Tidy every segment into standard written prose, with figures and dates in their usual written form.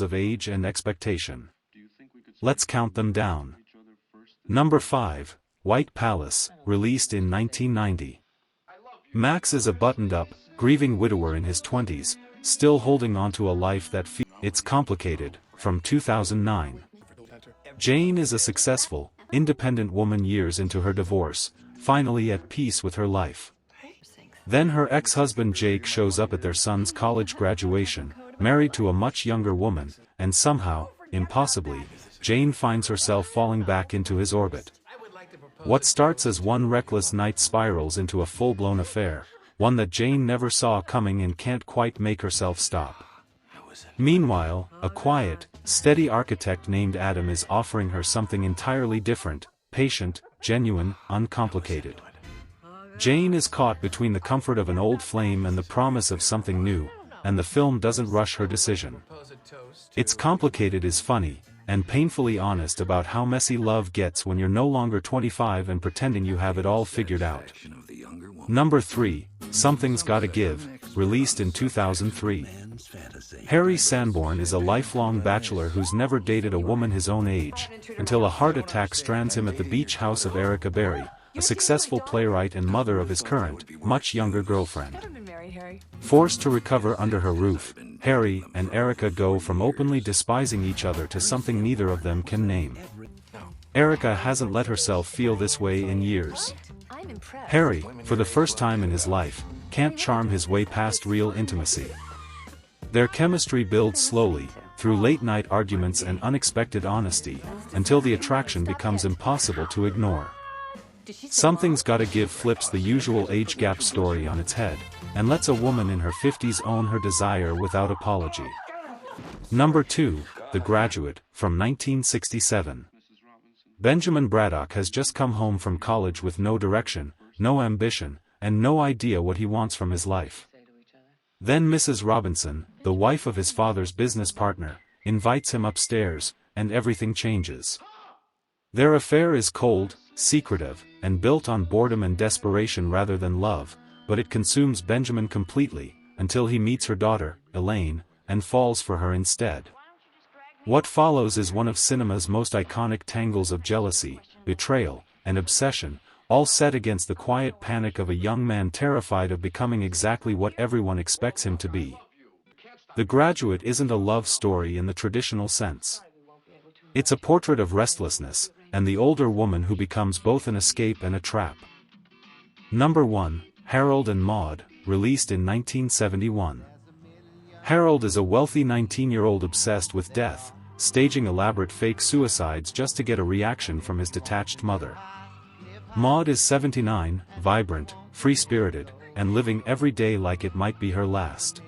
of age and expectation. Let's count them down. Number 5, White Palace, released in 1990. Max is a buttoned-up, grieving widower in his 20s, still holding on to a life that it's complicated, from 2009. Jane is a successful, independent woman years into her divorce, finally at peace with her life. Then her ex-husband Jake shows up at their son's college graduation, married to a much younger woman, and somehow, impossibly, Jane finds herself falling back into his orbit. What starts as one reckless night spirals into a full-blown affair, one that Jane never saw coming and can't quite make herself stop. Meanwhile, a quiet, steady architect named Adam is offering her something entirely different, patient, genuine, uncomplicated. Jane is caught between the comfort of an old flame and the promise of something new, and the film doesn't rush her decision. It's complicated is funny, and painfully honest about how messy love gets when you're no longer 25 and pretending you have it all figured out. Number 3, Something's Gotta Give, released in 2003. Harry Sanborn is a lifelong bachelor who's never dated a woman his own age, until a heart attack strands him at the beach house of Erica Berry, a successful playwright and mother of his current, much younger girlfriend. Forced to recover under her roof, Harry and Erica go from openly despising each other to something neither of them can name. Erica hasn't let herself feel this way in years. Harry, for the first time in his life, can't charm his way past real intimacy. Their chemistry builds slowly, through late-night arguments and unexpected honesty, until the attraction becomes impossible to ignore. Something's Gotta Give flips the usual age gap story on its head, and lets a woman in her 50s own her desire without apology. Number 2, The Graduate, from 1967. Benjamin Braddock has just come home from college with no direction, no ambition, and no idea what he wants from his life. Then Mrs. Robinson, the wife of his father's business partner, invites him upstairs, and everything changes. Their affair is cold, secretive, and built on boredom and desperation rather than love, but it consumes Benjamin completely, until he meets her daughter, Elaine, and falls for her instead. What follows is one of cinema's most iconic tangles of jealousy, betrayal, and obsession, all set against the quiet panic of a young man terrified of becoming exactly what everyone expects him to be. The Graduate isn't a love story in the traditional sense. It's a portrait of restlessness, and the older woman who becomes both an escape and a trap. Number 1, Harold and Maude, released in 1971. Harold is a wealthy 19-year-old obsessed with death, staging elaborate fake suicides just to get a reaction from his detached mother. Maude is 79, vibrant, free-spirited, and living every day like it might be her last.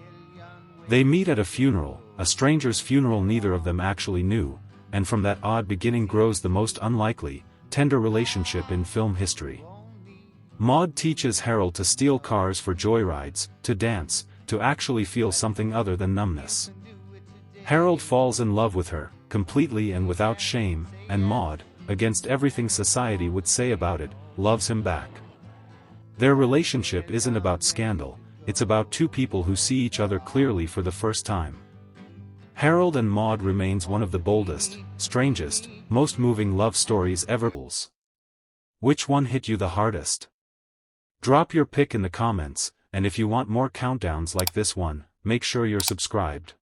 They meet at a funeral, a stranger's funeral neither of them actually knew, and from that odd beginning grows the most unlikely, tender relationship in film history. Maude teaches Harold to steal cars for joyrides, to dance, to actually feel something other than numbness. Harold falls in love with her, completely and without shame, and Maude, against everything society would say about it, loves him back. Their relationship isn't about scandal, it's about two people who see each other clearly for the first time. Harold and Maude remains one of the boldest, strangest, most moving love stories ever. Which one hit you the hardest? Drop your pick in the comments, and if you want more countdowns like this one, make sure you're subscribed.